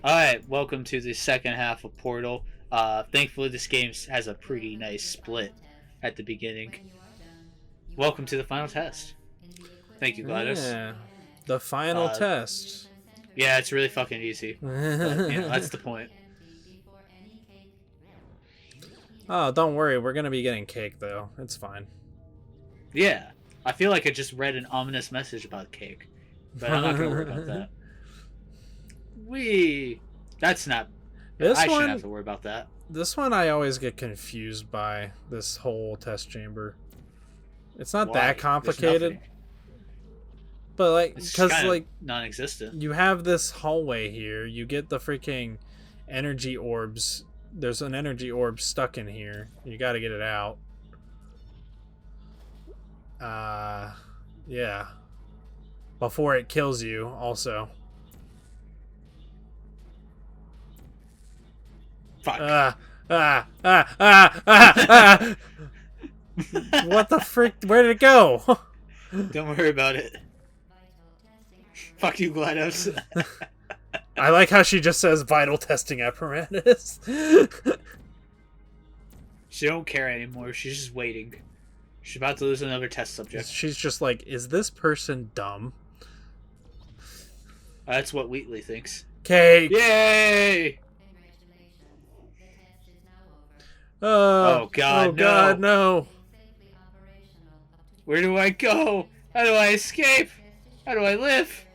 Alright, welcome to the second half of Portal. Thankfully, this game has a pretty nice split at the beginning. Welcome to the final test. Thank you, GLaDOS. Yeah. The final Uh, test. yeah, it's really fucking easy, but that's the point. Oh, don't worry. We're going to be getting cake, though. It's fine. Yeah, I feel like I just read an ominous message about cake, but I'm not gonna worry about that. That's not. This I shouldn't have one, to worry about that. this one I always get confused by, this whole test chamber. It's not Why? that There's complicated, nothing. but like, It's because kind of like, non-existent. you have this hallway here, you get the freaking energy orbs. There's an energy orb stuck in here. You got to get it out. Yeah. Before it kills you, also. Fuck. What the frick? Where did it go? Don't worry about it. Fuck you, GLaDOS. I like how she just says vital testing apparatus. She don't care anymore. She's just waiting. She's about to lose another test subject. She's just like, is this person dumb? That's what Wheatley thinks. Cake. Yay! Oh God, Oh God, no. Where do I go? How do I escape? How do I live?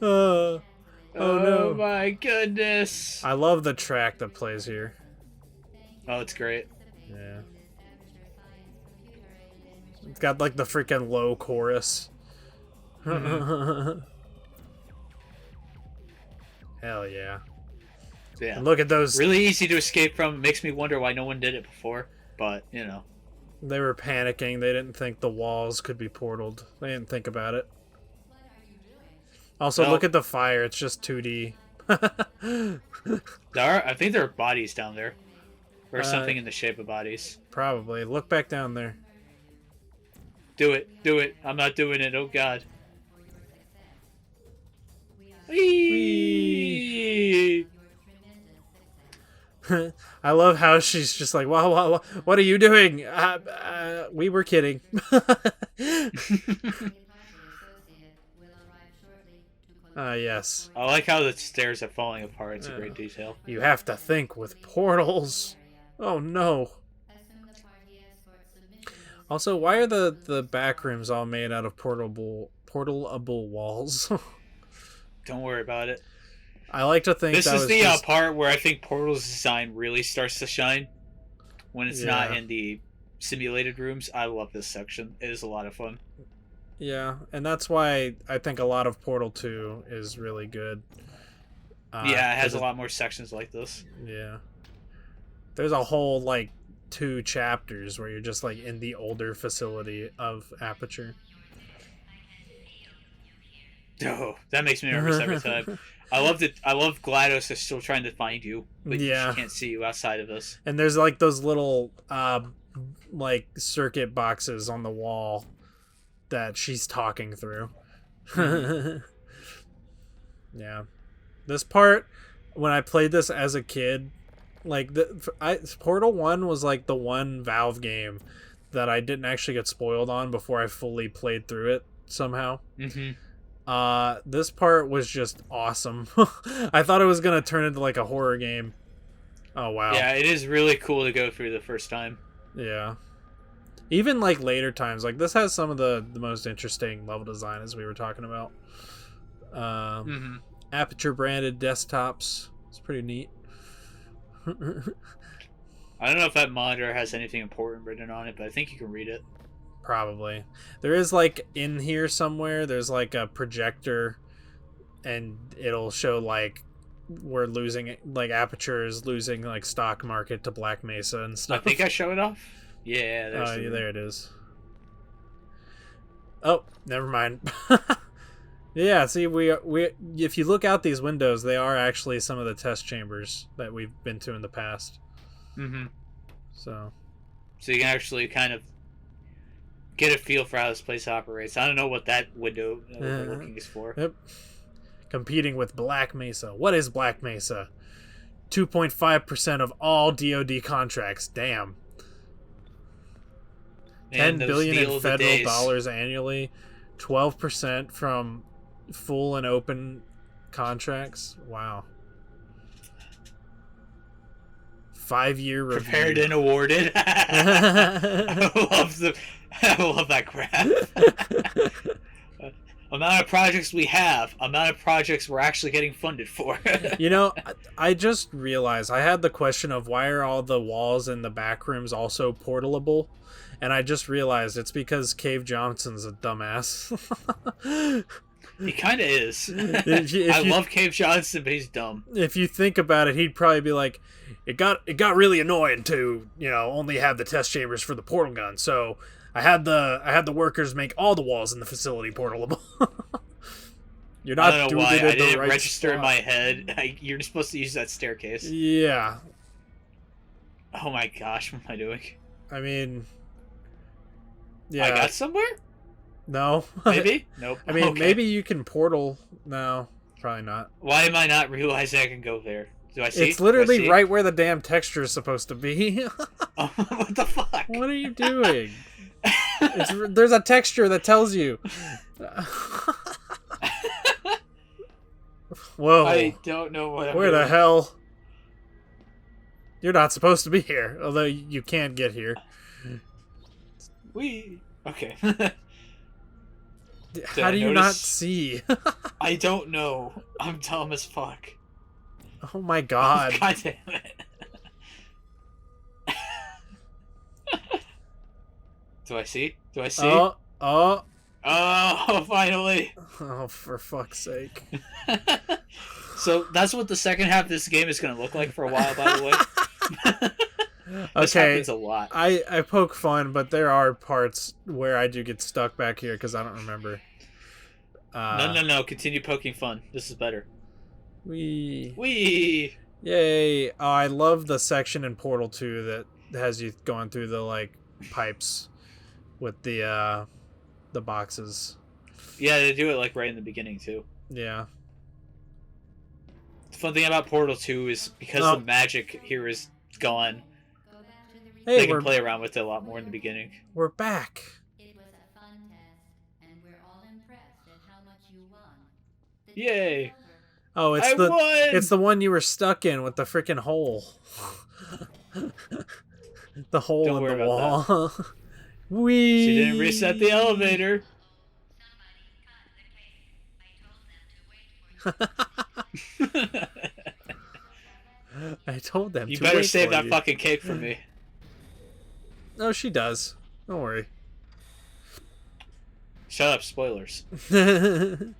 Oh Oh no. my goodness. I love the track that plays here. Oh, it's great. Yeah. It's got like the freaking low chorus. Mm-hmm. Hell yeah. Yeah. And look at those. Really easy to escape from. It makes me wonder why no one did it before. But, you know. They were panicking. They didn't think the walls could be portaled. They didn't think about it. Also, Well, look at the fire. It's just 2D. I think there are bodies down there. Or something in the shape of bodies. Probably. Look back down there. Do it. Do it. I'm not doing it. Oh, God. Whee! I love how she's just like, wow, what are you doing? We were kidding. Yes. I like how the stairs are falling apart. It's a great detail. You have to think with portals. Oh no. Also, why are the back rooms all made out of portalable walls? Don't worry about it. I like to think This that is was the just... part where I think Portal's design really starts to shine. When it's not in the simulated rooms. I love this section. It is a lot of fun. Yeah, and that's why I think a lot of Portal 2 is really good. Yeah, it has a lot more sections like this. Yeah. There's a whole, like, 2 chapters where you're just, like, in the older facility of Aperture. Oh, that makes me nervous every time. I love that. I love GLaDOS is still trying to find you, but she can't see you outside of this. And there's, like, those little, like, circuit boxes on the wall that she's talking through. Yeah. This part, when I played this as a kid, like, Portal 1 was, like, the one Valve game that I didn't actually get spoiled on before I fully played through it somehow. Mm-hmm. This part was just awesome. I thought it was gonna turn into like a horror game. Oh wow. Yeah, it is really cool to go through the first time. Yeah. Even like later times, like this has some of the most interesting level design as we were talking about. Aperture branded desktops. It's pretty neat. I don't know if that monitor has anything important written on it, but I think you can read it. Probably. There is like in here somewhere, there's like a projector and it'll show like we're losing, like Aperture is losing like stock market to Black Mesa and stuff. I think I show it off. Yeah, there it is. Oh, never mind. Yeah, see, we if you look out these windows, they are actually some of the test chambers that we've been to in the past. Mm-hmm. So you can actually kind of get a feel for how this place operates. I don't know what that window overlooking is for. Yep. competing with Black Mesa. What is Black Mesa? 2.5% of all DoD contracts. Damn. Man, 10 those billion in deal of the federal days. dollars annually. 12% from full and open contracts. Wow. 5-year review. Prepared and awarded. I love that crap. Amount of projects we have, amount of projects we're actually getting funded for. You know, I just realized I had the question of why are all the walls in the back rooms also portalable, and I just realized it's because Cave Johnson's a dumbass. He kind of is. If I you- love Cave Johnson, but he's dumb. If you think about it, he'd probably be like, it got really annoying to, you know, only have the test chambers for the portal gun, so I had the workers make all the walls in the facility portalable. You're not I don't know doing why it I in the didn't right register in spot. my head. You're just supposed to use that staircase. Yeah, Oh my gosh, what am I doing? I mean, yeah, I got somewhere? no, Maybe? Nope. I mean, Okay. maybe you can portal. No, probably not. Why am I not realizing I can go there? Do I see? It's Do I literally see? right where the damn texture is supposed to be. Oh, what the fuck? What are you doing? There's a texture that tells you. Whoa. I don't know what I'm Where the doing. hell? You're not supposed to be here, although you can get here. We okay. How I do you not notice- see? I don't know. I'm dumb as fuck. Oh my god. God damn it. Do I see? Do I see? Oh, Oh, finally. oh, for fuck's sake. So that's what the second half of this game is going to look like for a while, by the way. This Okay, happens a lot. I poke fun, but there are parts where I do get stuck back here because I don't remember. No. Continue poking fun. This is better. Wee. Wee. Yay. Oh, I love the section in Portal 2 that has you going through the, like, pipes with the boxes. Yeah, they do it like right in the beginning too. Yeah. The fun thing about Portal 2 is because Oh. the magic here is gone, Hey, they can we're play around with it a lot more in the beginning. back. It was a fun test, and we're all impressed at how much you won. The Yay. test is over. Oh, I won! it's the one you were stuck in with the freaking hole. The hole Don't in worry the about wall. Wee. She didn't reset the elevator. I told them You to better wait save for that you. fucking cake for me. No, she does. Don't worry. Shut up, spoilers. Maybe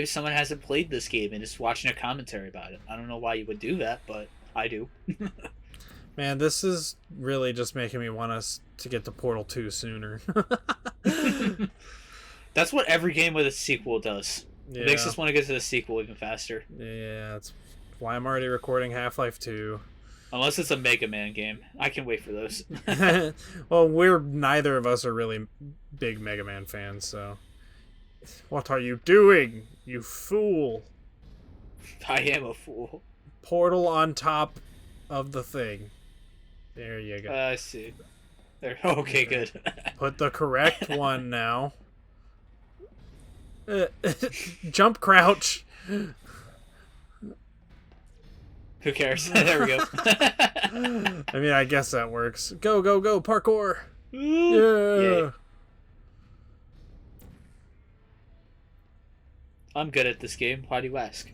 someone hasn't played this game and is watching a commentary about it. I don't know why you would do that, but I do. Man, this is really just making me want us to get to Portal 2 sooner. That's what every game with a sequel does. Yeah. It makes us want to get to the sequel even faster. Yeah, that's why I'm already recording Half-Life 2. Unless it's a Mega Man game. I can wait for those. Well, neither of us are really big Mega Man fans, so. What are you doing, you fool? I am a fool. Portal on top of the thing. There you go. I see. There. Okay, good. Put the correct one now. Jump crouch. Who cares? There we go. I mean, I guess that works. Go, go, go, parkour. Yay. Yeah. I'm good at this game. Why do you ask?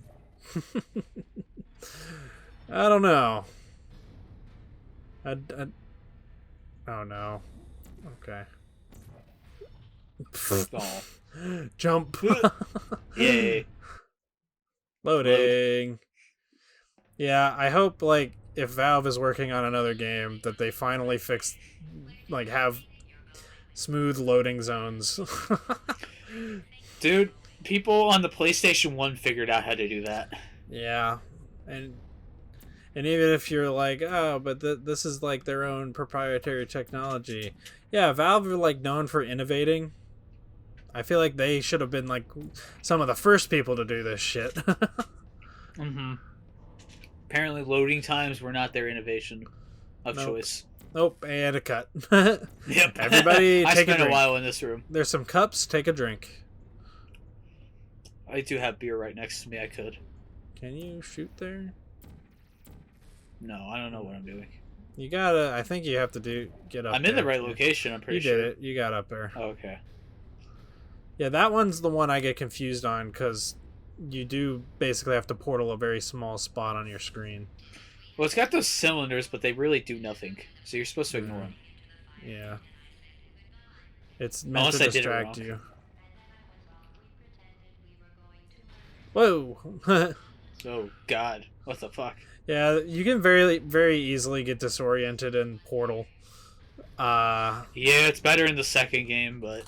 I don't know. Oh no. Okay. Oh. Jump. Yay. Loading. Yeah, I hope like if Valve is working on another game that they finally fix, like, have smooth loading zones. Dude, people on the PlayStation 1 figured out how to do that. Yeah, and even if you're like, oh, but this is like their own proprietary technology. Yeah, Valve are like known for innovating. I feel like they should have been like some of the first people to do this shit. Mm-hmm. Apparently, loading times were not their innovation of Nope. choice. Nope, and a cut. Yep. Everybody I take a spent a drink. while in this room. There's some cups, take a drink. I do have beer right next to me. I could. Can you shoot there? No, I don't know what I'm doing. You gotta, I think you have to get up I'm in the there. right location, I'm pretty You sure. did it, you got up there. Oh, okay. Yeah, that one's the one I get confused on, because you do basically have to portal a very small spot on your screen. Well, it's got those cylinders, but they really do nothing. So you're supposed to Mm. ignore them. Yeah. It's meant Unless to I did it distract wrong. you. Whoa! Oh, God. What the fuck? Yeah, you can very, very easily get disoriented in Portal. Yeah, it's better in the second game, but...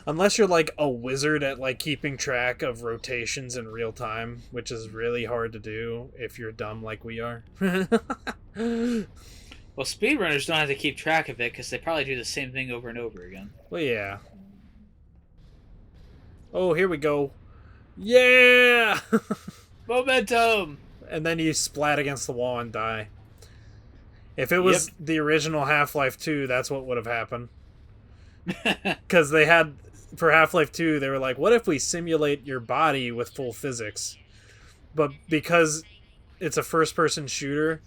Unless you're like a wizard at like keeping track of rotations in real time, which is really hard to do if you're dumb like we are. Well, speedrunners don't have to keep track of it, because they probably do the same thing over and over again. Well, yeah. Oh, here we go. Yeah! Momentum! And then you splat against the wall and die. If it was the original Half-Life 2, that's what would have happened. Because they had, for Half-Life 2, they were like, what if we simulate your body with full physics? But because it's a first-person shooter,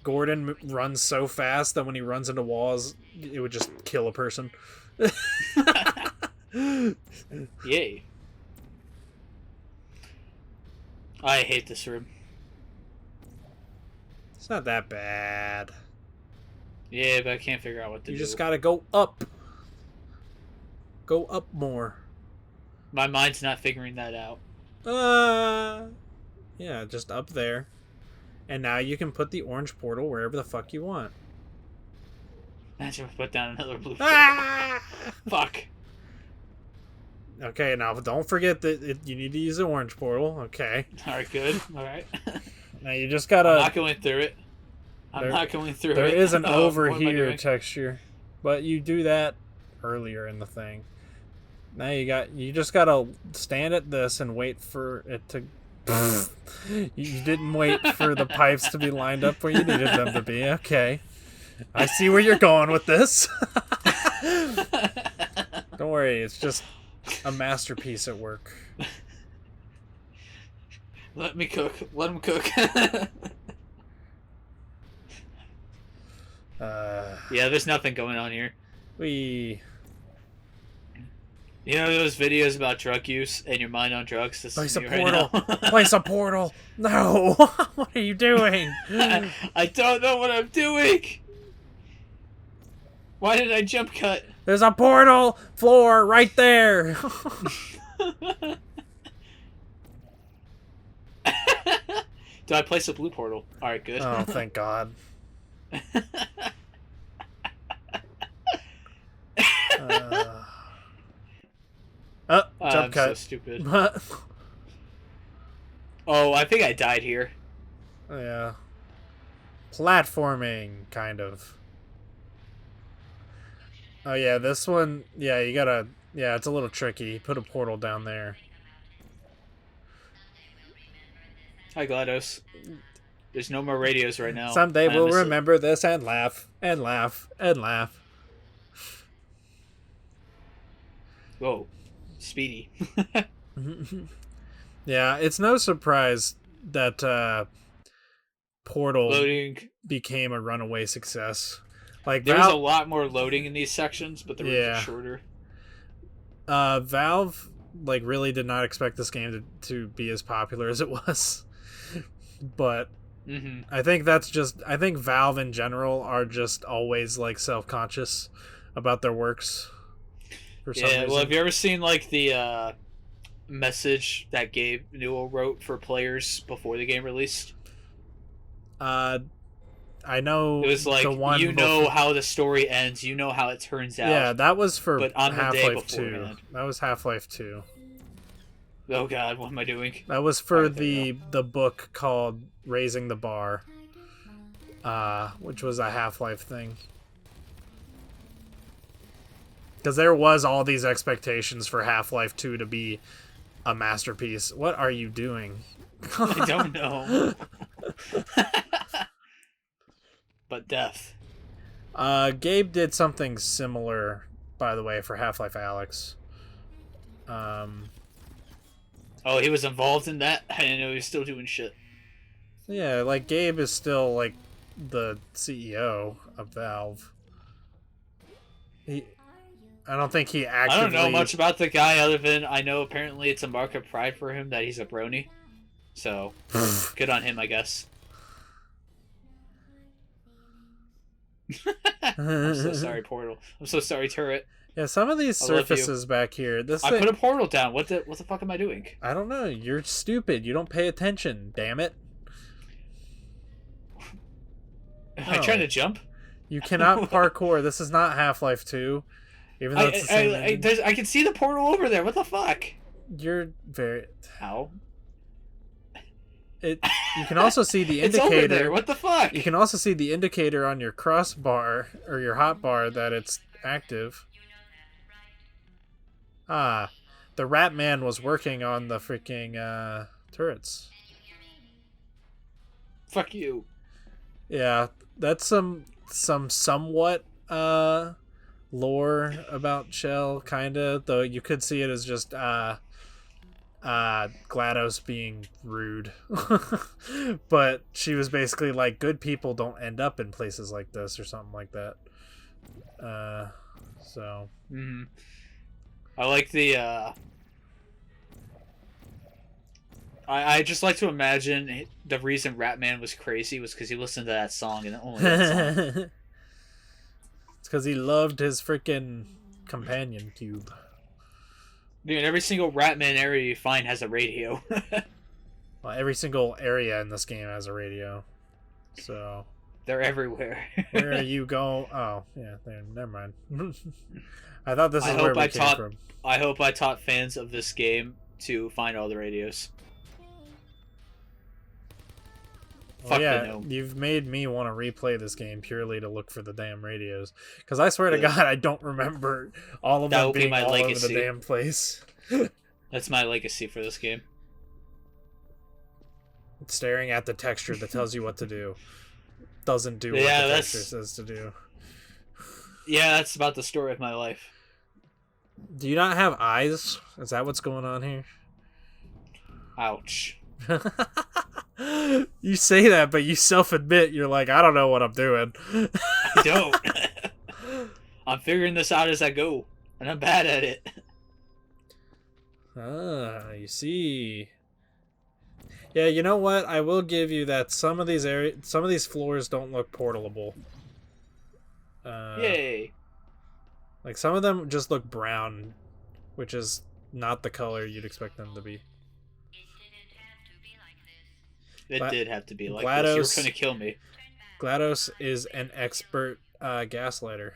Gordon runs so fast that when he runs into walls, it would just kill a person. Yay. I hate this room. It's not that bad. Yeah, but I can't figure out what to do. You just gotta go up. Go up more. My mind's not figuring that out. Yeah, just up there. And now you can put the orange portal wherever the fuck you want. Imagine we put down another blue. Ah! Fuck. Okay, now don't forget that you need to use the orange portal. Okay. Alright, good. Alright. Now you just I'm gotta... not going through it. I'm not going through There it. is an over what am I here doing? texture. But you do that earlier in the thing. Now you just gotta stand at this and wait for it to... You didn't wait for the pipes to be lined up where you needed them to be. Okay. I see where you're going with this. Don't worry, it's just a masterpiece at work. Let me cook. Let him cook. Yeah, there's nothing going on here. We... You know those videos about drug use and your mind on drugs? This Place is a me portal. right now. Place a portal. No. What are you doing? I don't know what I'm doing. Why did I jump cut? There's a portal floor right there. Do I place a blue portal? Alright, good. Oh, thank God. Jump I'm cut. so stupid. But Oh, I think I died here. yeah, platforming kind of. Oh yeah, this one. Yeah, you gotta. Yeah, it's a little tricky. Put a portal down there. Hi, GLaDOS. There's no more radios right now. Someday we'll I'm remember this and laugh and laugh and laugh. Whoa. Speedy. Yeah, it's no surprise that Portal Loading. became a runaway success. Like There was a Valve, lot more loading in these sections, but they were Yeah. shorter. Valve like really did not expect this game to be as popular as it was. But Mm-hmm. I think I think Valve in general are just always like self-conscious about their works. For some Yeah, reason. well, have you ever seen, like, the message that Gabe Newell wrote for players before the game released? I know It was like, the one you know before- how the story ends, you know how it turns out. Yeah, that was for but on the day Half-Life 2. beforehand. That was Half-Life 2. Oh god, what am I doing? That was for Alright, there you the book called Raising the Bar, which was a Half-Life thing. Because there was all these expectations for Half-Life 2 to be a masterpiece. What are you doing? I don't know. But death. Gabe did something similar, by the way, for Half-Life Alyx. Oh, he was involved in that? I didn't know he was still doing shit. Yeah, like, Gabe is still, like, the CEO of Valve. I don't think he actively... I don't know much about the guy other than I know apparently it's a mark of pride for him that he's a brony. So, good on him, I guess. I'm so sorry, Portal. I'm so sorry, Turret. Yeah, some of these surfaces back here... I put a portal down. What the fuck am I doing? I don't know. You're stupid. You don't pay attention. Damn it. Am I trying to jump? You cannot parkour. This is not Half-Life 2. Even though it's the same engine. I can see the portal over there. What the fuck? You're very... How? You can also see the It's indicator. over there. What the fuck? You can also see the indicator on your crossbar or your hotbar that it's active. Ah, the Rat Man was working on the freaking turrets. Fuck you. Yeah, that's some somewhat lore about Shell, kinda. Though you could see it as just GLaDOS being rude. But she was basically like, good people don't end up in places like this or something like that. So. Mm-hmm. I like the, I just like to imagine the reason Ratman was crazy was because he listened to that song and only that song. It's because he loved his freaking companion cube. Dude, every single Ratman area you find has a radio. Well, every single area in this game has a radio. So... They're everywhere. Where are you going? Oh, yeah, there. Never mind. I thought this is where we came from. I hope I taught fans of this game to find all the radios. Well, yeah, you've made me want to replay this game purely to look for the damn radios. Because I swear to God, I don't remember all of them being all over the damn place. That's my legacy for this game. Staring at the texture that tells you what to do. Doesn't do what the texture says to do. Yeah, that's about the story of my life. Do you not have eyes? Is that what's going on here? Ouch. You say that, but you self-admit you're like, I don't know what I'm doing. I don't. I'm figuring this out as I go, and I'm bad at it. Ah, you see. Yeah, you know what? I will give you that some of these floors don't look portalable. Yay. Like, some of them just look brown, which is not the color you'd expect them to be. It did have to be like this. You were gonna kill me. GLaDOS is an expert gaslighter.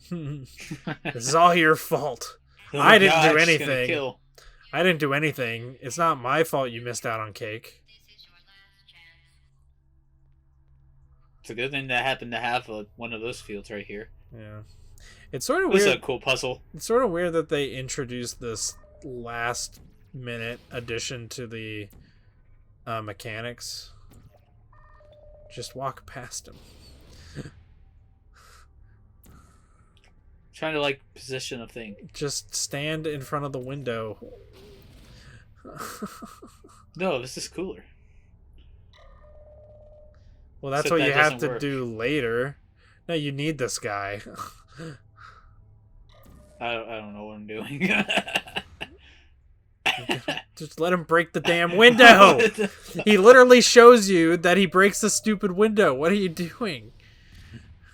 This is all your fault. Oh I didn't God, do she's anything. gonna kill. I didn't do anything. It's not my fault you missed out on cake. It's a good thing that happened to have one of those fields right here. Yeah. It's sort of weird. weird. It's a cool puzzle. It's sort of weird that they introduced this last minute addition to the mechanics. Just walk past him. Trying to like position a thing. Just stand in front of the window. No, this is cooler. Well, that's what you have to do later. No, you need this guy. I don't know what I'm doing. Just let him break the damn window. He literally shows you that he breaks the stupid window. What are you doing?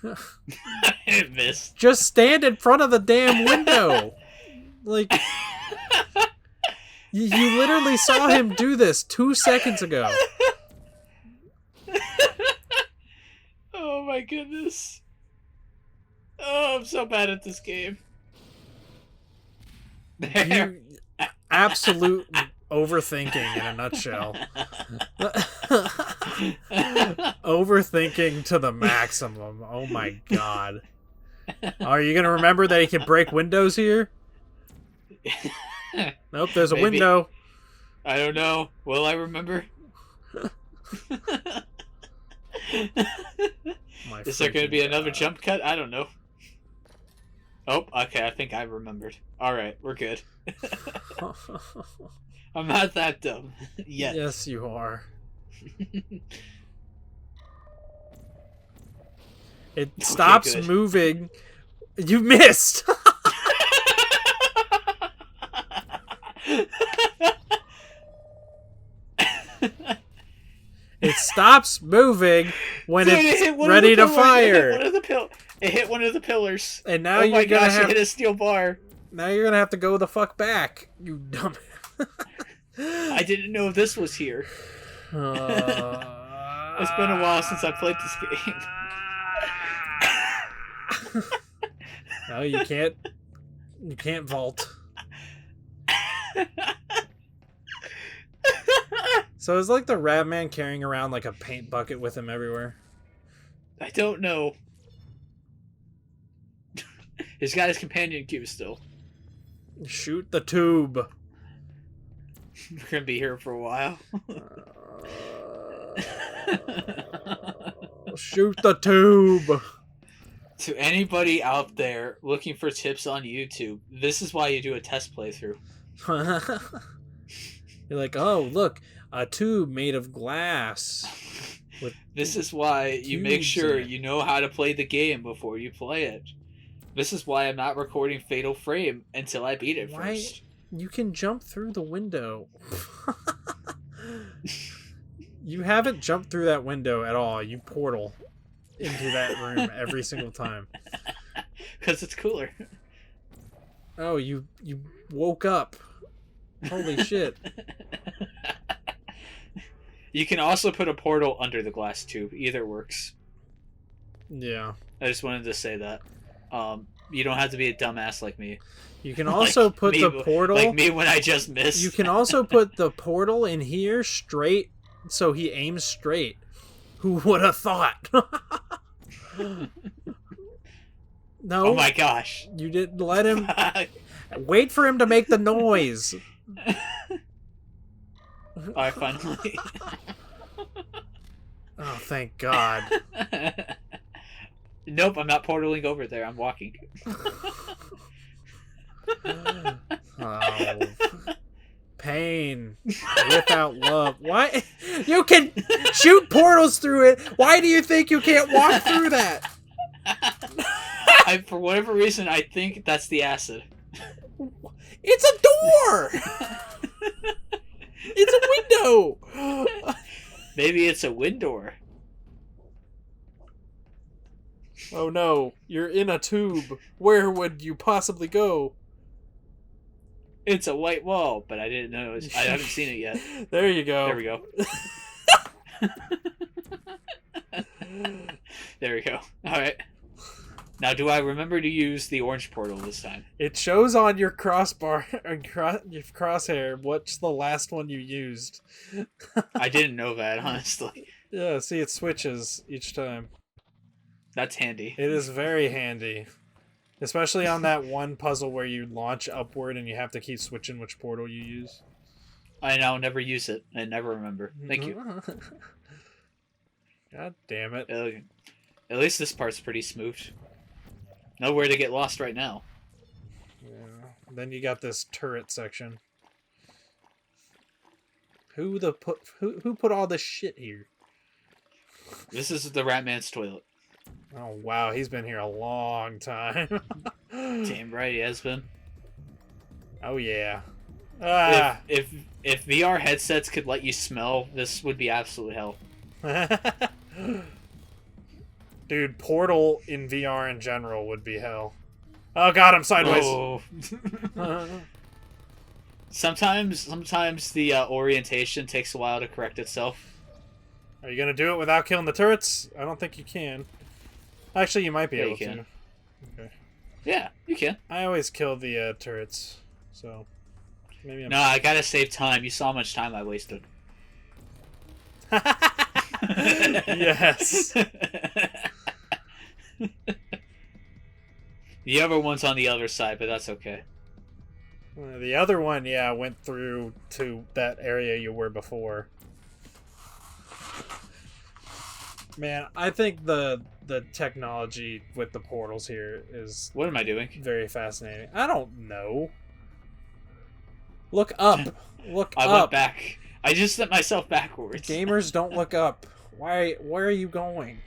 I missed. Just stand in front of the damn window. Like, you literally saw him do this 2 seconds ago. Oh my goodness. Oh, I'm so bad at this game. You absolute overthinking in a nutshell. Overthinking to the maximum. Oh my God. Are you gonna remember that he can break windows here? Nope, there's a Maybe. window. I don't know. Will I remember? My Is there going to be freaking another God. jump cut? I don't know. Oh, okay. I think I remembered. All right, we're good. I'm not that dumb yet. Yes, you are. It stops good. moving. You missed. It stops moving when Dude, it it's hit one ready of the to pillars. fire. It hit one of the pillars. And now Oh you're my gonna gosh! It have hit a steel bar. now you're gonna have to go the fuck back. You dumb. I didn't know this was here. It's been a while since I played this game. No, you can't. You can't vault. So it's like the Rat Man carrying around like a paint bucket with him everywhere. I don't know. He's got his companion cube still. Shoot the tube. We're gonna be here for a while. Shoot the tube. To anybody out there looking for tips on YouTube, this is why you do a test playthrough. You're like, oh, look, a tube made of glass. With This is why you make cubes sure in it. you know how to play the game before you play it. This is why I'm not recording Fatal Frame until I beat it Why? first. You can jump through the window. You haven't jumped through that window at all. You portal into that room every single time. Because it's cooler. Oh, you woke up. Holy shit. You can also put a portal under the glass tube. Either works. Yeah. I just wanted to say that. You don't have to be a dumbass like me. You can also Like put me- the portal. Like me when I just missed. You can also put the portal in here straight so he aims straight. Who would have thought? No. Oh my gosh. You didn't let him. Wait for him to make the noise. Alright, finally. Oh, thank God. Nope, I'm not portaling over there. I'm walking. Oh. Pain without love. Why? You can shoot portals through it. Why do you think you can't walk through that? For whatever reason, I think that's the acid. It's a door. It's a window. Maybe it's a window. Oh no, you're in a tube. Where would you possibly go? It's a white wall, but I didn't know. I haven't seen it yet. There you go. There we go. There we go. Alright. Now, do I remember to use the orange portal this time? It shows on your crossbar, your crosshair, what's the last one you used. I didn't know that, honestly. Yeah, see, it switches each time. That's handy. It is very handy. Especially on that one puzzle where you launch upward and you have to keep switching which portal you use. I now never use it. I never remember. Thank you. God damn it. At least this part's pretty smooth. Nowhere to get lost right now. Yeah. Then you got this turret section. Who put all this shit here? This is the Ratman's toilet. Oh wow, he's been here a long time. Damn right he has been. Oh yeah. Ah. If VR headsets could let you smell, this would be absolute hell. Dude, Portal in VR in general would be hell. Oh god, I'm sideways. Oh. Sometimes the orientation takes a while to correct itself. Are you gonna do it without killing the turrets? I don't think you can. Actually, you might be Yeah, able you can. to. Okay. Yeah, you can. I always kill the turrets, so maybe I'm. No, I gotta save time. You saw how much time I wasted. Yes. The other one's on the other side, but that's okay. The other one, yeah, went through to that area you were before. Man, I think the technology with the portals here is What am I doing? very fascinating. I don't know. Look up. Look I up. went back. I just sent myself backwards. Gamers don't look up. Why? Where are you going?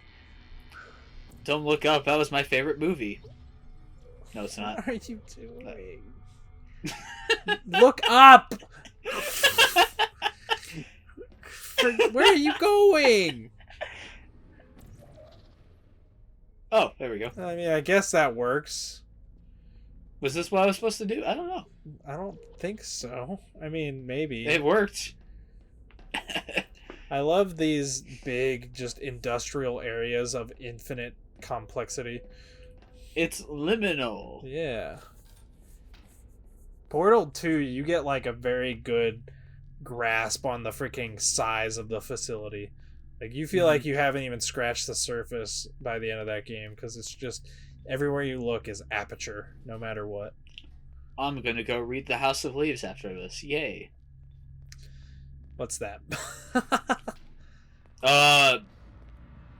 Don't look up. That was my favorite movie. No, it's not. What are you doing? Look up. Where are you going? Oh, there we go. I mean, I guess that works. Was this what I was supposed to do? I don't know. I don't think so. I mean, maybe. It worked. I love these big, just industrial areas of infinite complexity. It's liminal. Yeah. Portal 2, you get like a very good grasp on the freaking size of the facility. Like, you feel like you haven't even scratched the surface by the end of that game, because it's just everywhere you look is aperture, no matter what. I'm gonna go read The House of Leaves after this. Yay. What's that?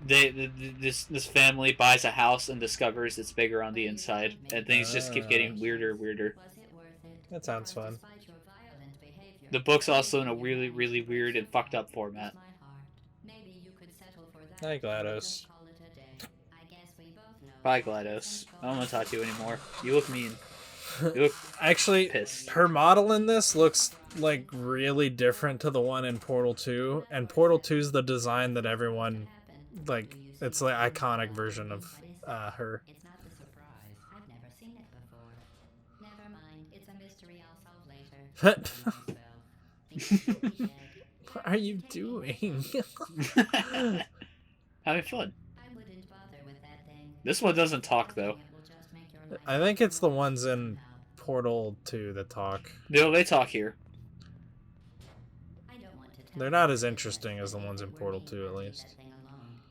This family buys a house and discovers it's bigger on the inside, and things just keep getting weirder and weirder. That sounds fun. The book's also in a really, really weird and fucked up format. Hi, GLaDOS. Bye, GLaDOS. I don't want to talk to you anymore. You look mean. You look Actually, pissed. her model in this looks like really different to the one in Portal 2, and Portal 2 is the design that everyone like. It's the iconic version of her. It's not the surprise. I've never seen it before. Never mind. It's a mystery I'll solve later. What are you doing? Having fun. I wouldn't bother with that thing. This one doesn't talk, though. It will just make your life I think it's the ones in Portal 2 that talk. No, they talk here. I don't want to tell They're not as interesting as the ones in Portal 2, at least. that thing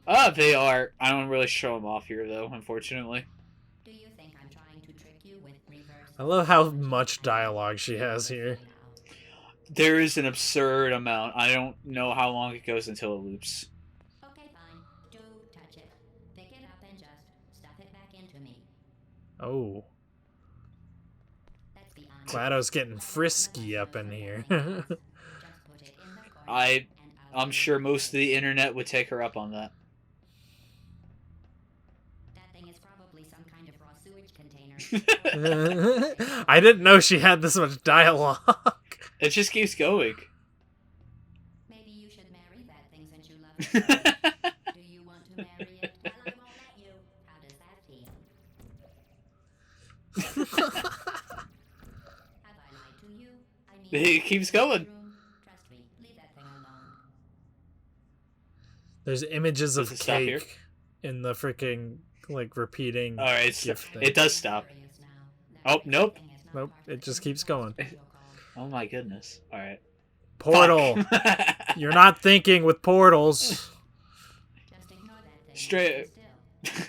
alone. They are. I don't really show them off here, though, unfortunately. Do you think I'm trying to trick you with reverse? I love how much dialogue she has here. There is an absurd amount. I don't know how long it goes until it loops. Okay, fine. Do touch it. Pick it up and just stuff it back into me. Oh, That's the honest. GLaDOS getting frisky up in here. Just put it in the corner and out I'm sure most of the internet would take her up on that. That thing is probably some kind of raw sewage container. I didn't know she had this much dialogue. It just keeps going. Maybe you should marry that thing since you love it. Do you want to marry it? Well, I won't let you. How does that feel? Have I lied to you? I mean, It keeps going. Trust me, leave that thing alone. There's images Does of it stop here? cake in the freaking like repeating Alright, gift thing. it does stop. Curious now. Oh, nope. Thing is not Nope, part of it the just thing. keeps going. So-called. Oh my goodness. Alright. Portal. Fuck. You're not thinking with portals. Just ignore that thing. Straight- Still.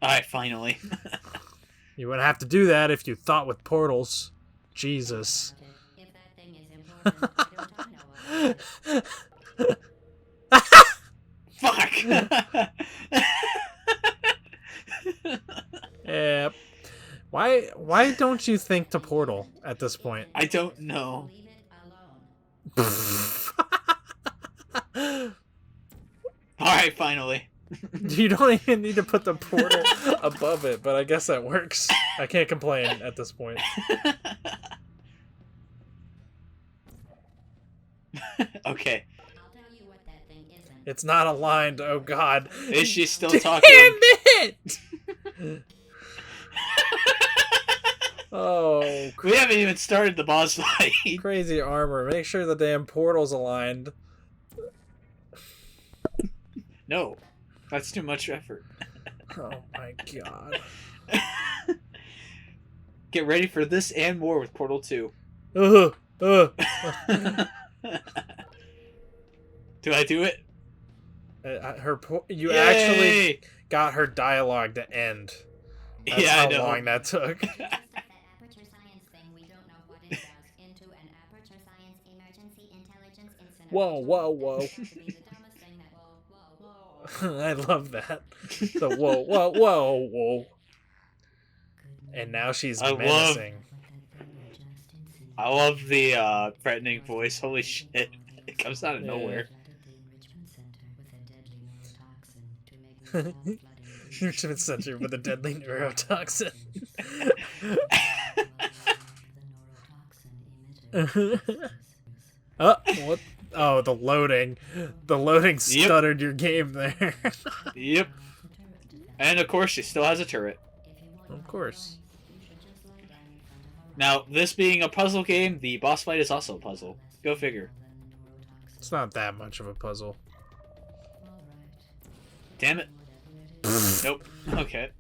Alright, finally. You wouldn't have to do that if you thought with portals. Jesus. If that thing is important, why don't I know about it? Fuck. Yeah. Why don't you think to portal at this point? I don't know. Leave it alone. Alright, finally. You don't even need to put the portal above it, but I guess that works. I can't complain at this point. Okay. I'll tell you what that thing isn't. It's not aligned. Oh God. Is she still Damn talking? it! Oh, We haven't even started the boss fight. crazy armor. Make sure the damn portal's aligned. No. That's too much effort. Oh my God. Get ready for this and more with Portal 2. Ugh, ugh. Do I do it? You Yay! actually got her dialogue to end. That's Yeah, I how know. long that took. Stuff that aperture science thing, we don't know what it does, into an aperture science emergency intelligence incinerator. Whoa, whoa, whoa. That has to be the dumbest thing that whoa. I love that. The whoa, whoa, whoa, whoa. And now she's I love- menacing. I love the threatening voice. Holy shit. It comes out of nowhere. Enrichment center with a deadly neurotoxin. Oh, what? Oh, the loading. The loading stuttered your game there. Yep. And of course, she still has a turret. Of course. Now, this being a puzzle game, the boss fight is also a puzzle. Go figure. It's not that much of a puzzle. Damn it. Nope. Okay.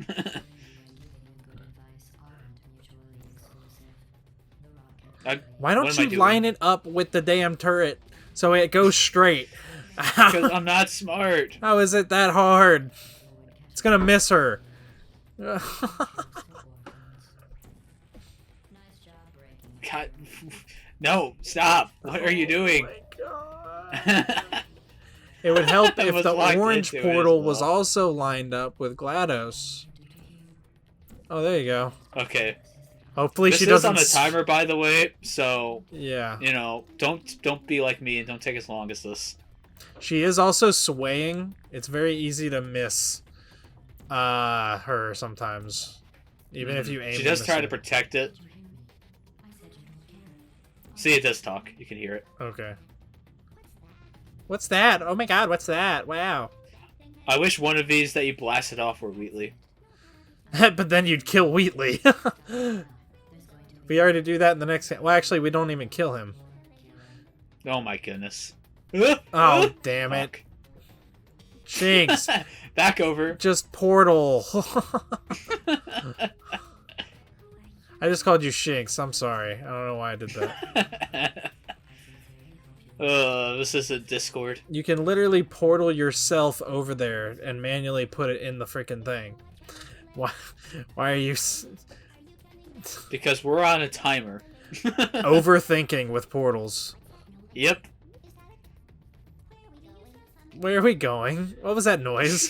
Why What don't am I you doing? line it up with the damn turret so it goes straight? Because I'm not smart. How is it that hard? It's gonna miss her. God. No, stop. What are you doing? It would help I if was the locked orange into it as portal was well. also lined up with GLaDOS. Oh, there you go. Okay. Hopefully This she is doesn't. on the timer, by the way, so, Yeah. you know, don't be like me and don't take as long as this. She is also swaying. It's very easy to miss her sometimes. Even if you aim. She does to try miss to her. protect it. See, it does talk. You can hear it. Okay. What's that? Oh my god, what's that? Wow. I wish one of these that you blasted off were Wheatley. But then you'd kill Wheatley. We already do that in the next. Well, actually, we don't even kill him. Oh my goodness. Oh, damn it. Fuck. Jinx. Back over. Just portal. I just called you Shinx. I'm sorry. I don't know why I did that. This is a Discord. You can literally portal yourself over there and manually put it in the freaking thing. Why? Why are you Because we're on a timer. overthinking with portals? Yep. Where are we going? What was that noise?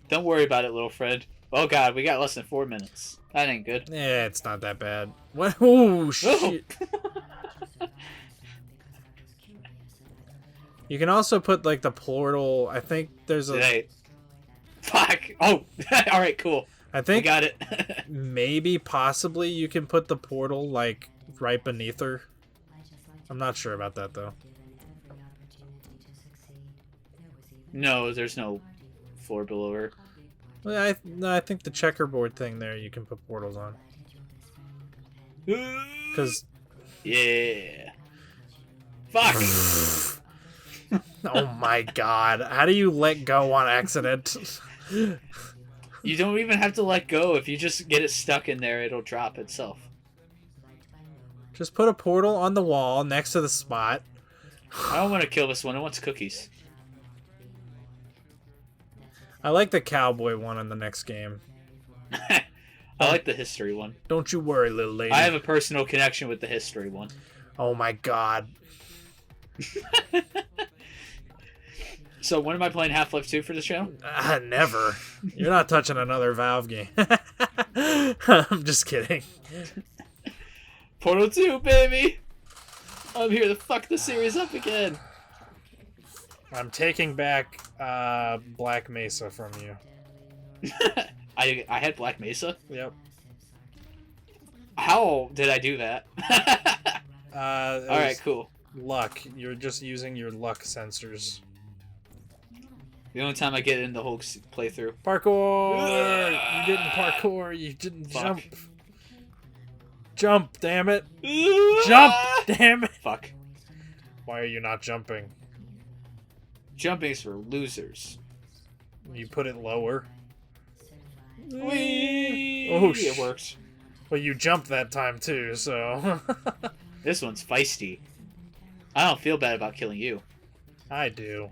Don't worry about it, little friend. Oh god, we got less than 4 minutes. That ain't good. Yeah, it's not that bad. What? Oh shit! You can also put like the portal. I think there's a. Today. Fuck. Oh. All right. Cool. I We think got it. maybe possibly you can put the portal like right beneath her. I'm not sure about that though. No, there's no floor below her. Well, no, I think the checkerboard thing there you can put portals on. Because Yeah. Fuck. oh my god, how do you let go on accident? You don't even have to let go. If you just get it stuck in there, it'll drop itself. Just put a portal on the wall next to the spot. I don't want to kill this one. It wants cookies. I like the cowboy one in the next game. I like the history one. Don't you worry, little lady. I have a personal connection with the history one. Oh my god. So when am I playing Half-Life 2 for this channel? Never. You're not touching another Valve game. I'm just kidding. Portal 2, baby! I'm here to fuck the series up again. I'm taking back Black Mesa from you. I had Black Mesa? Yep. How did I do that? Alright, cool. Luck. You're just using your luck sensors. The only time I get in the whole playthrough. Parkour! You didn't parkour. You didn't Fuck. jump. Jump, damn it. Jump, damn it. Fuck. Why are you not jumping? Jumping's for losers. You put it lower. Whee! Oh, It worked. Well, you jumped that time too, so. This one's feisty. I don't feel bad about killing you. I do.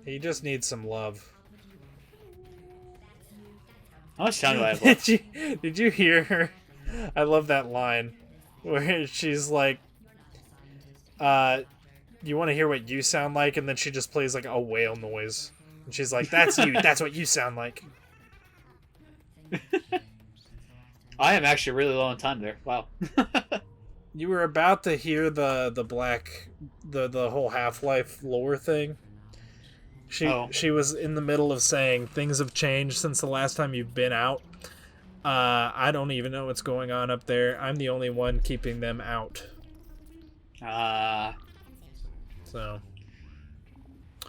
He just needs some love. How much time do I have left? Did you hear her? I love that line where she's like, you want to hear what you sound like? And then she just plays like a whale noise. And she's like, that's you. That's what you sound like. I am actually really low on time there. Wow. You were about to hear the whole Half-Life lore thing. She was in the middle of saying things have changed since the last time you've been out. I don't even know what's going on up there. I'm the only one keeping them out. So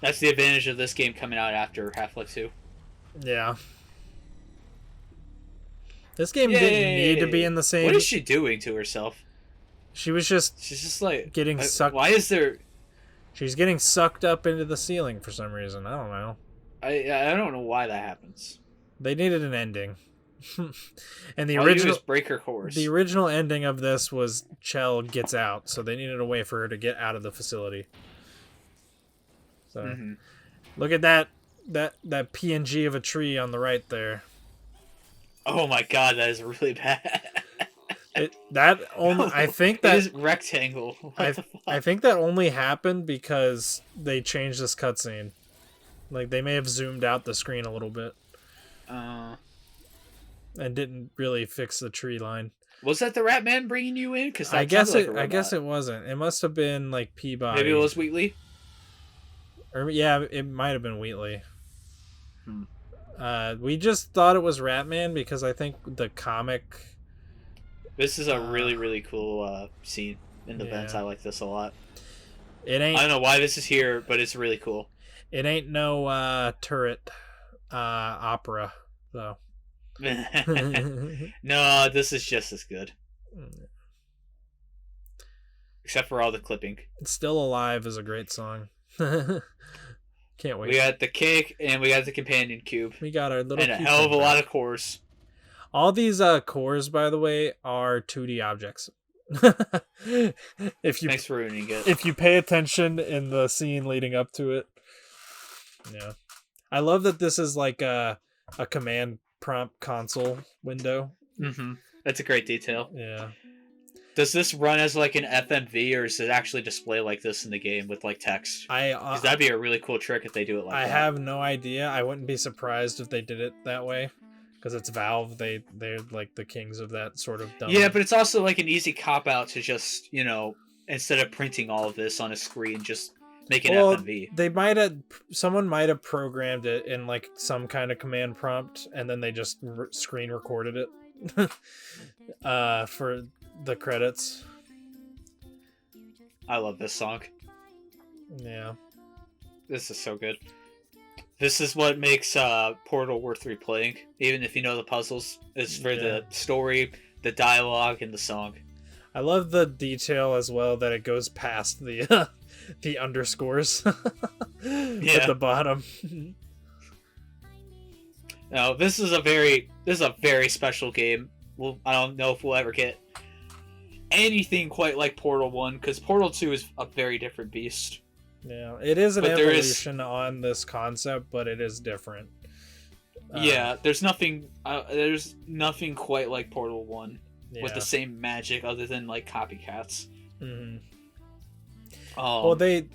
That's the advantage of this game coming out after Half-Life 2. yeah. This game didn't need to be in the same... What is she doing to herself? She's just like... getting sucked... Why is there... She's getting sucked up into the ceiling for some reason. I don't know. I don't know why that happens. They needed an ending. And the All you do original... is break her course. The original ending of this was Chell gets out, so they needed a way for her to get out of the facility. So, Look at that PNG of a tree on the right there. Oh my god, that is really bad. I think that it is rectangle. What the fuck? I think that only happened because they changed this cutscene. Like they may have zoomed out the screen a little bit. And didn't really fix the tree line. Was that the Rat Man bringing you in? Because I guess it wasn't. It must have been like Peabody. Maybe it was Wheatley. Or yeah, it might have been Wheatley. We just thought it was Ratman because I think the comic. This is a really, really cool scene in the vents. I like this a lot. It ain't. I don't know why this is here, but it's really cool. It ain't no turret opera though. No, this is just as good. Except for all the clipping. It's Still Alive is a great song. Can't wait. We got the cake and we got the companion cube. We got our little and a hell of a lot of cores. All these cores, by the way, are 2D objects. Thanks for ruining it. If you pay attention in the scene leading up to it. Yeah. I love that this is like a command prompt console window. That's a great detail. Yeah. Does this run as like an FMV, or does it actually display like this in the game with like text? Because that'd be a really cool trick if they do it like that. I have no idea. I wouldn't be surprised if they did it that way. Because it's Valve, they're like the kings of that sort of dumb. Yeah, but it's also like an easy cop out to just, instead of printing all of this on a screen, just make an FMV. Someone might have programmed it in like some kind of command prompt, and then they just screen recorded it for the credits. I love this song. Yeah. This is so good. This is what makes Portal worth replaying, even if you know the puzzles. It's for the story, the dialogue, and the song. I love the detail as well that it goes past the the underscores at the bottom. No, this is a very special game. I don't know if we'll ever get anything quite like Portal 1, because Portal 2 is a very different beast. Yeah, it is an evolution on this concept, but it is different. There's nothing quite like Portal 1 with the same magic other than like copycats. Well, they,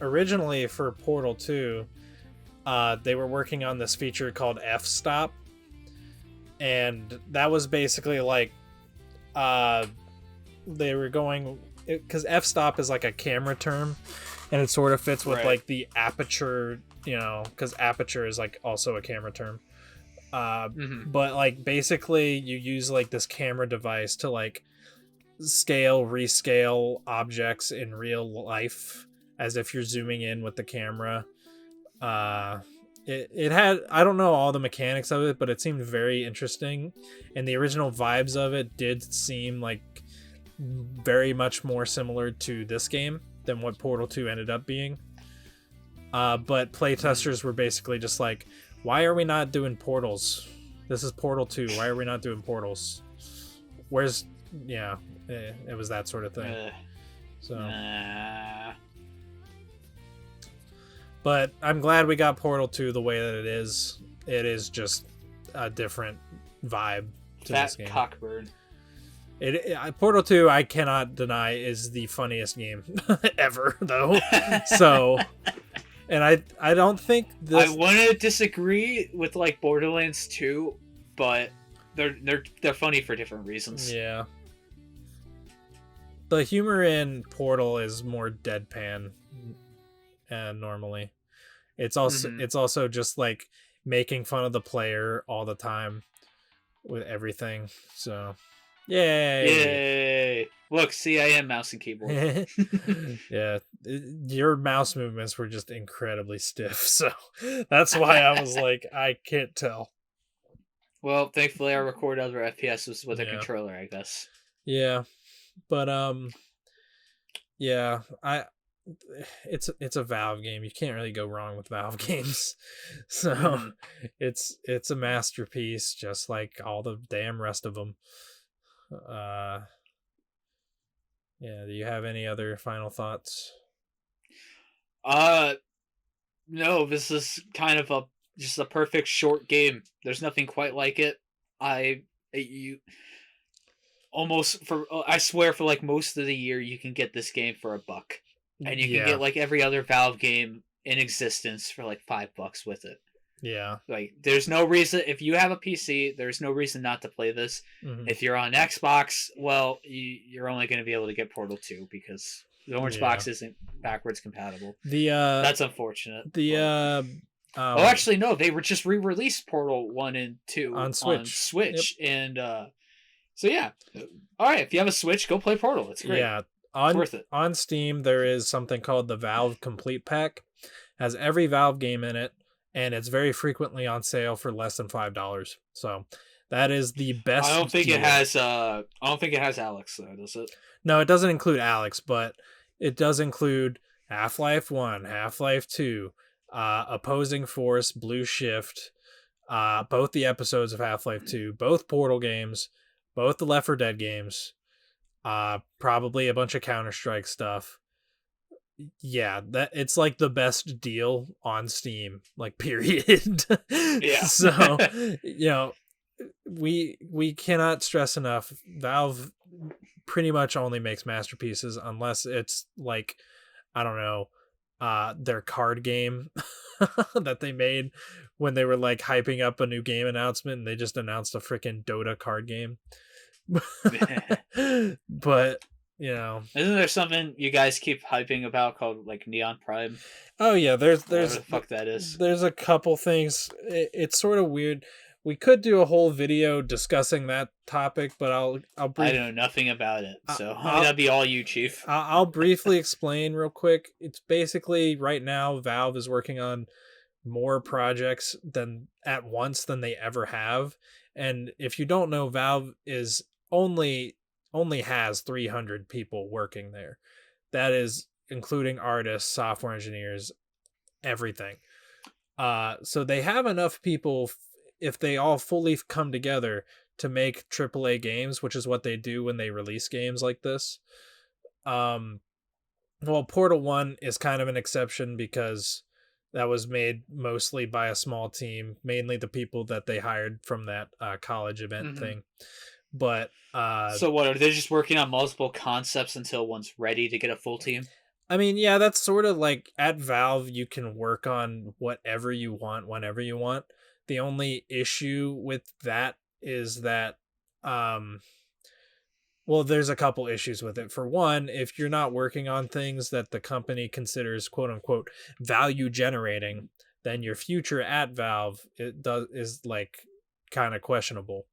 originally for Portal 2, they were working on this feature called f-stop, and that was basically like they were going, because f-stop is like a camera term, and it sort of fits with like the aperture, because aperture is like also a camera term. But like basically you use like this camera device to like rescale objects in real life as if you're zooming in with the camera. It had, I don't know all the mechanics of it, but it seemed very interesting, and the original vibes of it did seem like very much more similar to this game than what Portal 2 ended up being. But playtesters were basically just like, why are we not doing Portals? This is Portal 2. Why are we not doing Portals? It was that sort of thing. So, Nah. but I'm glad we got Portal 2 the way that it is. It is just a different vibe to Fat this game. cockburn. Portal 2, I cannot deny, is the funniest game ever, though. So, and I don't think this. I want to disagree with like Borderlands 2, but they're funny for different reasons. Yeah. The humor in Portal is more deadpan, normally. It's also just like making fun of the player all the time with everything. So, yay! Yay! Look, see, I am mouse and keyboard. Yeah, your mouse movements were just incredibly stiff, so that's why I was like, I can't tell. Well, thankfully, I record other FPSs with a Yeah. controller, I guess. Yeah, but yeah, it's a Valve game. You can't really go wrong with Valve games. So it's a masterpiece, just like all the damn rest of them. Yeah, do you have any other final thoughts? No, this is kind of just a perfect short game. There's nothing quite like it. I swear for like most of the year you can get this game for $1, and you can get like every other Valve game in existence for like $5 with it. Yeah. Like, there's no reason, if you have a PC, there's no reason not to play this. Mhm. If you're on Xbox, well, you're only going to be able to get Portal 2 because the Orange Box isn't backwards compatible. That's unfortunate. Actually, no, they were just re-released Portal 1 and 2 on Switch. And so yeah. All right, if you have a Switch, go play Portal. It's great. Yeah. It's worth it. On Steam, there is something called the Valve Complete Pack. Has every Valve game in it, and it's very frequently on sale for less than $5. So that is the best. I don't think deal. it has Alex though, does it? No, it doesn't include Alex, but it does include Half-Life 1, Half-Life 2, Opposing Force, Blue Shift, both the episodes of Half-Life 2, both Portal games, both the Left 4 Dead games, probably a bunch of Counter-Strike stuff. Yeah, that it's like the best deal on Steam, like, period. Yeah. So, we cannot stress enough, Valve pretty much only makes masterpieces unless it's like, I don't know, their card game that they made when they were like hyping up a new game announcement, and they just announced a freaking Dota card game. But isn't there something you guys keep hyping about called like Neon Prime? Oh yeah, there's Whatever the fuck that is. There's a couple things. It's sort of weird. We could do a whole video discussing that topic, but I'll I know nothing about it, so that'd be all you, Chief. I'll briefly explain real quick. It's basically right now Valve is working on more projects at once than they ever have, and if you don't know, Valve is only has 300 people working there. That is including artists, software engineers, everything. So they have enough people if they all fully come together to make AAA games, which is what they do when they release games like this. Well, Portal 1 is kind of an exception because that was made mostly by a small team, mainly the people that they hired from that college event thing. But so what, are they just working on multiple concepts until one's ready to get a full team? I mean, yeah, that's sort of like at Valve, you can work on whatever you want, whenever you want. The only issue with that is that, there's a couple issues with it. For one, if you're not working on things that the company considers quote unquote value generating, then your future at Valve is like kind of questionable.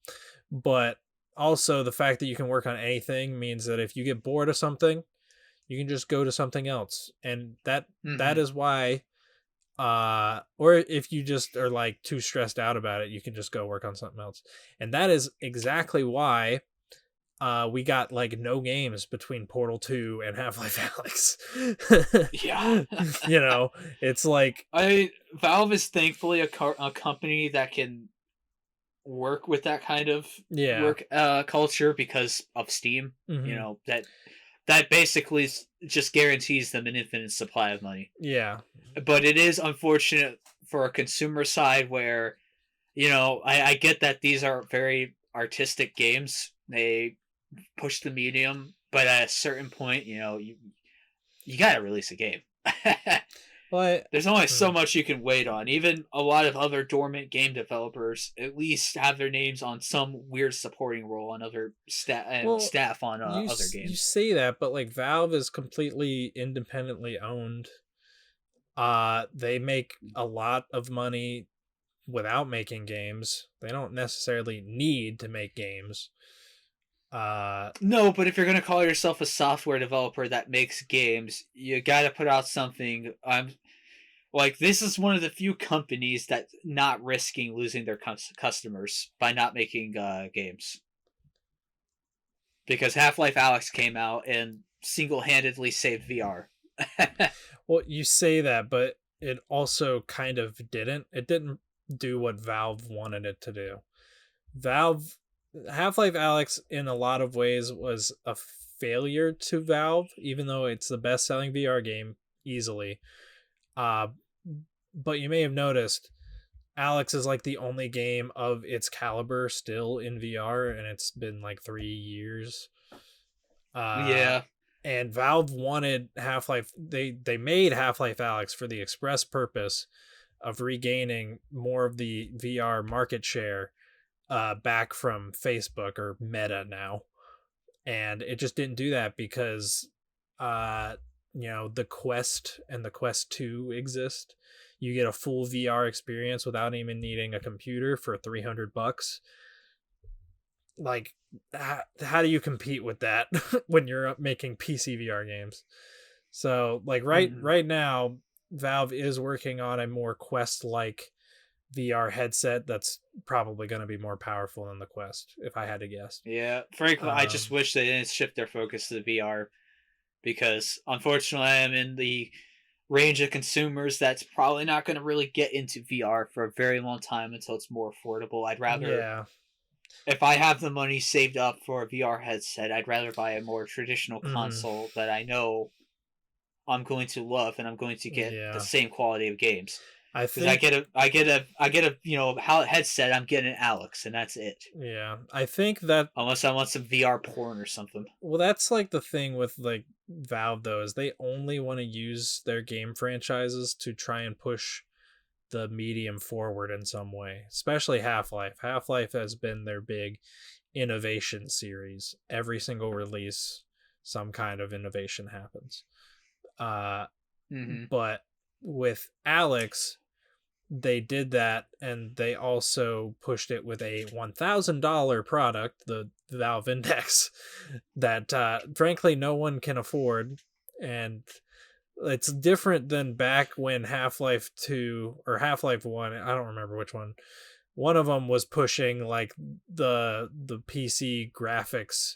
But also the fact that you can work on anything means that if you get bored of something, you can just go to something else. And that is why, or if you just are like too stressed out about it, you can just go work on something else. And that is exactly why we got like no games between Portal 2 and Half-Life Alyx. Yeah. It's like Valve is thankfully a company that can work with that kind of work culture because of Steam. That that basically just guarantees them an infinite supply of money. Yeah. But it is unfortunate for a consumer side where, I get that these are very artistic games. They push the medium, but at a certain point, you gotta release a game. But there's only so much you can wait on. Even a lot of other dormant game developers at least have their names on some weird supporting role on other staff on other games. You say that, but like Valve is completely independently owned. They make a lot of money without making games. They don't necessarily need to make games. No, but if you're gonna call yourself a software developer that makes games, you gotta put out something. Like, this is one of the few companies that's not risking losing their customers by not making games. Because Half-Life Alyx came out and single-handedly saved VR. Well, you say that, but it also kind of didn't. It didn't do what Valve wanted it to do. Half-Life Alyx, in a lot of ways, was a failure to Valve, even though it's the best-selling VR game, easily. But you may have noticed Alyx is like the only game of its caliber still in VR, and it's been like 3 years. Yeah. And Valve wanted Half-Life. They made Half-Life Alyx for the express purpose of regaining more of the VR market share back from Facebook, or Meta now. And it just didn't do that because the Quest and the Quest 2 exist. You get a full VR experience without even needing a computer for $300. Like, how do you compete with that when you're making PC VR games? So, like, right now, Valve is working on a more Quest-like VR headset that's probably going to be more powerful than the Quest, if I had to guess. Yeah, frankly, I just wish they didn't shift their focus to the VR, because unfortunately I'm in the range of consumers that's probably not going to really get into VR for a very long time until it's more affordable. I'd rather, if I have the money saved up for a VR headset, I'd rather buy a more traditional console that I know I'm going to love and I'm going to get the same quality of games. I get a headset, I'm getting an Alyx, and that's it. Yeah, I think that unless I want some VR porn or something. Well, that's like the thing with like Valve though, is they only want to use their game franchises to try and push the medium forward in some way. Especially Half-Life. Half-Life has been their big innovation series. Every single release, some kind of innovation happens. But with Alyx, they did that, and they also pushed it with a $1,000 product, the Valve Index, that frankly no one can afford. And it's different than back when Half-Life 2 or Half-Life 1, I don't remember which one of them was pushing like the PC graphics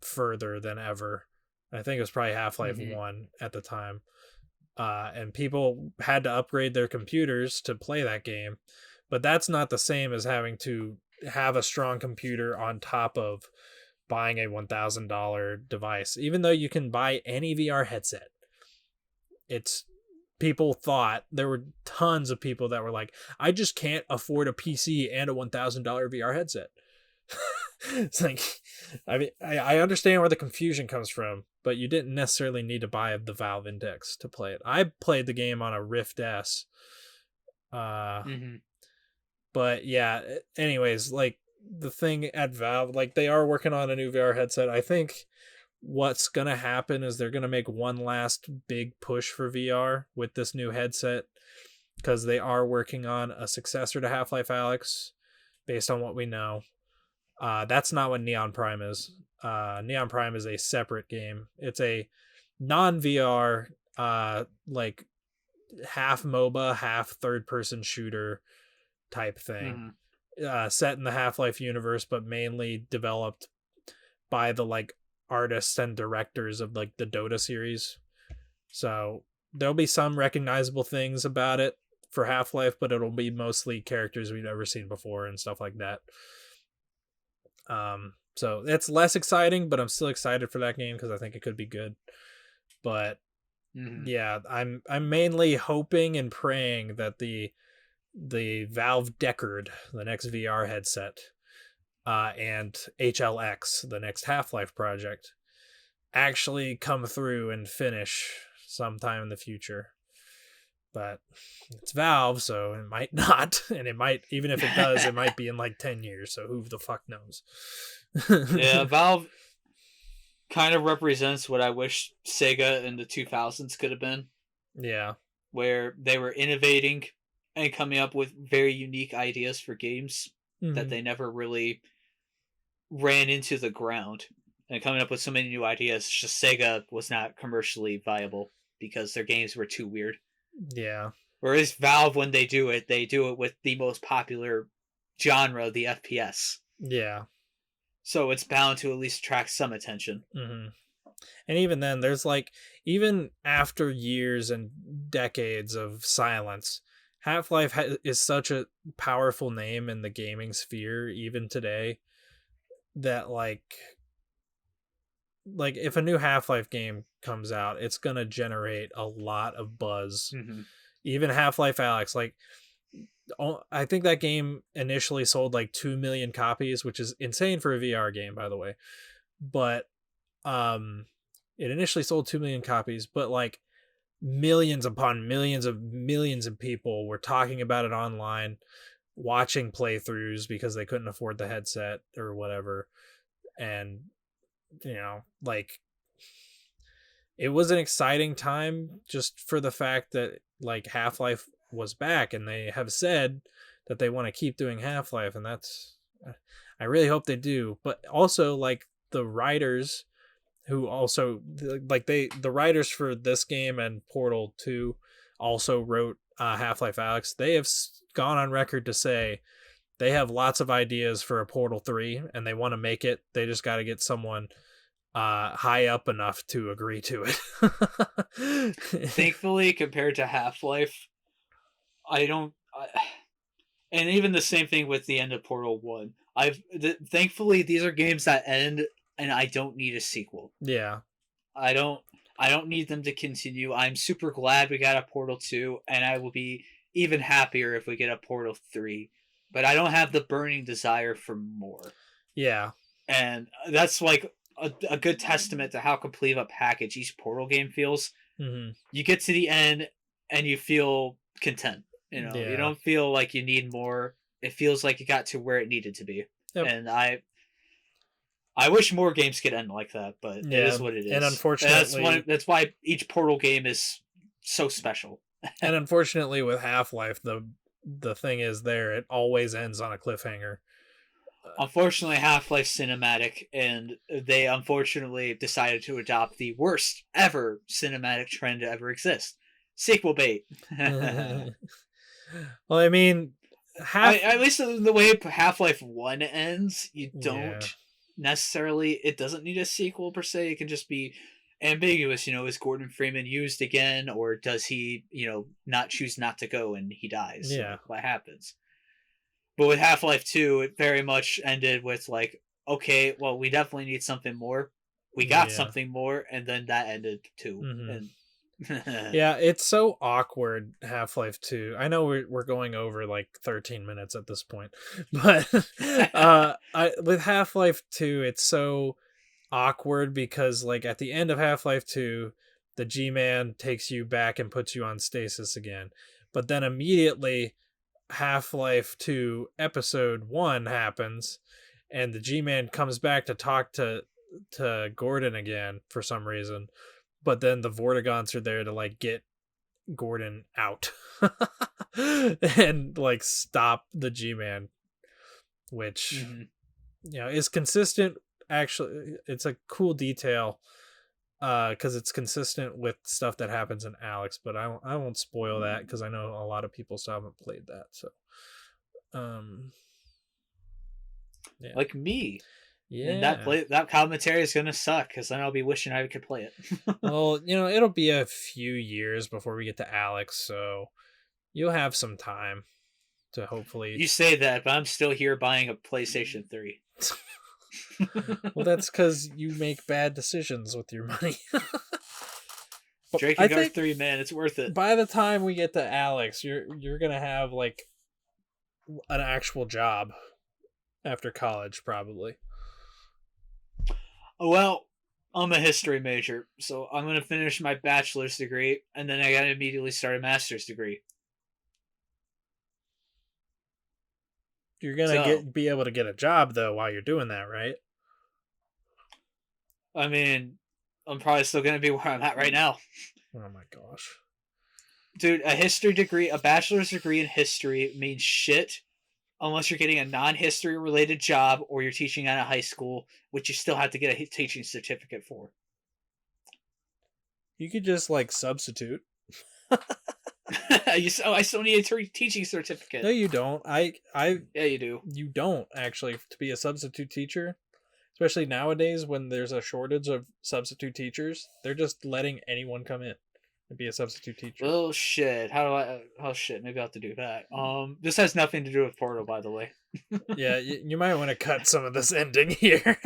further than ever. I think it was probably Half-Life 1 at the time. And people had to upgrade their computers to play that game. But that's not the same as having to have a strong computer on top of buying a $1,000 device. Even though you can buy any VR headset. People thought, there were tons of people that were like, I just can't afford a PC and a $1,000 VR headset. It's like, I mean, I understand where the confusion comes from, but you didn't necessarily need to buy the Valve Index to play it. I played the game on a Rift S. But yeah, anyways, like the thing at Valve, like they are working on a new VR headset. I think what's going to happen is they're going to make one last big push for VR with this new headset, because they are working on a successor to Half-Life Alyx based on what we know. That's not what Neon Prime is. Neon Prime is a separate game. It's a non-VR, like half MOBA, half third-person shooter type thing. Set in the Half-Life universe, but mainly developed by the like artists and directors of like the Dota series. So there'll be some recognizable things about it for Half-Life, but it'll be mostly characters we've never seen before and stuff like that. So it's less exciting, but I'm still excited for that game because I think it could be good. But yeah, I'm mainly hoping and praying that the Valve Deckard, the next VR headset, and HLX, the next Half-Life project, actually come through and finish sometime in the future. But it's Valve, so it might not, and it might, even if it does, it might be in like 10 years, so who the fuck knows. Yeah, Valve kind of represents what I wish Sega in the 2000s could have been. Yeah. Where they were innovating and coming up with very unique ideas for games that they never really ran into the ground. And coming up with so many new ideas, it's just Sega was not commercially viable because their games were too weird. Yeah. Whereas Valve, when they do it with the most popular genre, the FPS. Yeah. So it's bound to at least attract some attention. And even then, there's like, even after years and decades of silence, Half-Life is such a powerful name in the gaming sphere, even today, that like if a new Half-Life game comes out, it's gonna generate a lot of buzz. Even Half-Life Alyx, like, I think that game initially sold like 2 million copies, which is insane for a VR game, by the way. But it initially sold 2 million copies, but like millions upon millions of people were talking about it online, watching playthroughs because they couldn't afford the headset or whatever. And you know, like, it was an exciting time just for the fact that like Half-Life was back, and they have said that they want to keep doing Half-Life, and that's, I really hope they do. But also, like, the writers who also, like, the writers for this game and Portal 2 also wrote Half-Life Alyx. They have gone on record to say they have lots of ideas for a Portal 3 and they want to make it. They just got to get someone high up enough to agree to it. Thankfully, compared to Half-Life, and even the same thing with the end of Portal 1. Thankfully, these are games that end, and I don't need a sequel. Yeah. I don't need them to continue. I'm super glad we got a Portal 2, and I will be even happier if we get a Portal 3. But I don't have the burning desire for more. Yeah. And that's like a good testament to how complete of a package each Portal game feels. You get to the end, and you feel content. You know, you don't feel like you need more. It feels like you got to where it needed to be. Yep. And I wish more games could end like that, but it is what it is. And unfortunately, that's why each Portal game is so special. And unfortunately, with Half-Life, the thing is it always ends on a cliffhanger. Unfortunately, Half-Life cinematic, and they unfortunately decided to adopt the worst ever cinematic trend to ever exist. Sequel bait. Well, I mean, at least the way Half-Life 1 ends, you don't necessarily, it doesn't need a sequel per se. It can just be ambiguous, you know, is Gordon Freeman used again, or does he, you know, choose not to go and he dies? Yeah. So what happens? But with Half-Life 2, it very much ended with like, okay, well, we definitely need something more. We got something more, and then that ended too. And yeah, it's so awkward, Half-Life 2. I know we're going over like 13 minutes at this point, but with Half-Life 2, it's so awkward because like at the end of Half-Life 2, the G-Man takes you back and puts you on stasis again. But then immediately Half-Life 2 episode 1 happens, and the G-Man comes back to talk to Gordon again for some reason. But then the Vortigaunts are there to like get Gordon out and like stop the G-Man, which you know is consistent. Actually, it's a cool detail because it's consistent with stuff that happens in Alyx. But I won't spoil that because I know a lot of people still haven't played that. So, like me. Yeah, and that commentary is gonna suck because then I'll be wishing I could play it. Well, you know, it'll be a few years before we get to Alyx, so you'll have some time to hopefully. You say that, but I'm still here buying a PlayStation 3. Well, that's because you make bad decisions with your money. Drake and Garth 3, man, it's worth it. By the time we get to Alex, you're gonna have like an actual job after college, probably. Well, I'm a history major, so I'm gonna finish my bachelor's degree, and then I gotta immediately start a master's degree. You're gonna be able to get a job though while you're doing that, right? I mean, I'm probably still gonna be where I'm at right now. Oh my gosh. Dude, a bachelor's degree in history means shit unless you're getting a non-history related job or you're teaching at a high school, which you still have to get a teaching certificate for. You could just like substitute. I still need a teaching certificate. No, you don't. Yeah, you do. You don't actually to be a substitute teacher. Especially nowadays when there's a shortage of substitute teachers, they're just letting anyone come in and be a substitute teacher. Oh shit! Oh shit! Maybe I'll have to do that. This has nothing to do with Portal, by the way. Yeah, you might want to cut some of this ending here.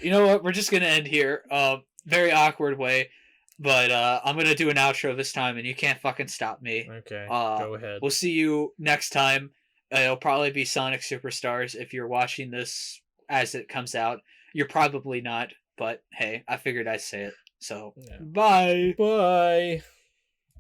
You know what? We're just gonna end here. Very awkward way, but I'm gonna do an outro this time, and you can't fucking stop me. Okay, go ahead. We'll see you next time. It'll probably be Sonic Superstars if you're watching this as it comes out. You're probably not, but hey, I figured I'd say it. So, yeah. Bye. Bye.